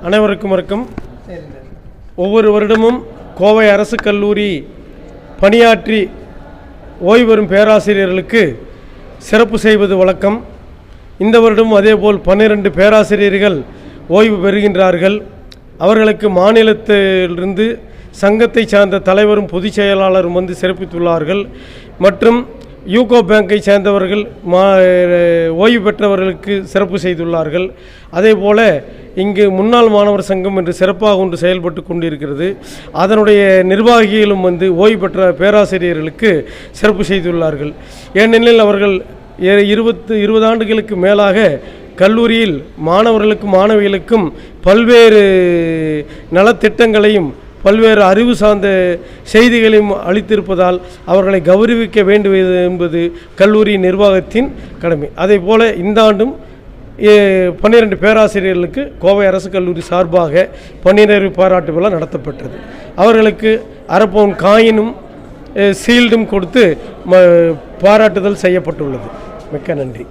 அனைவருக்கும் வணக்கம். ஒவ்வொரு வருடமும் கோவை அரசு கல்லூரி பணியாற்றி ஓய்வு பெறும் பேராசிரியர்களுக்கு சிறப்பு செய்வது வழக்கம். இந்த வருடம் அதேபோல் 12 பேராசிரியர்கள் ஓய்வு பெறுகின்றார்கள். அவர்களுக்கு மாநிலத்திலிருந்து சங்கத்தை சார்ந்த தலைவரும் பொதுச் செயலாளரும் வந்து சிறப்பித்துள்ளார்கள். மற்றும் யூகோ பேங்கை சேர்ந்தவர்கள் ஓய்வு பெற்றவர்களுக்கு சிறப்பு செய்துள்ளார்கள். அதேபோல் இங்கு முன்னாள் மாணவர் சங்கம் என்று சிறப்பாக ஒன்று செயல்பட்டு கொண்டிருக்கிறது. அதனுடைய நிர்வாகிகளும் வந்து ஓய்வு பெற்ற பேராசிரியர்களுக்கு சிறப்பு செய்துள்ளார்கள். ஏனெனில் அவர்கள் 20 ஆண்டுகளுக்கு மேலாக கல்லூரியில் மாணவர்களுக்கும் மாணவிகளுக்கும் பல்வேறு நலத்திட்டங்களையும் பல்வேறு அறிவு சார்ந்த செய்திகளையும் அளித்திருப்பதால் அவர்களை கௌரவிக்க வேண்டுவது என்பது கல்லூரி நிர்வாகத்தின் கடமை. அதே போல் இந்த ஆண்டும் 12 பேராசிரியர்களுக்கு கோவை அரசு கல்லூரி சார்பாக பணியினர் பாராட்டு விழா நடத்தப்பட்டது. அவர்களுக்கு அரப்பவுன் காயினும் சீல்டும் கொடுத்து பாராட்டுதல் செய்யப்பட்டுள்ளது. மிக்க நன்றி.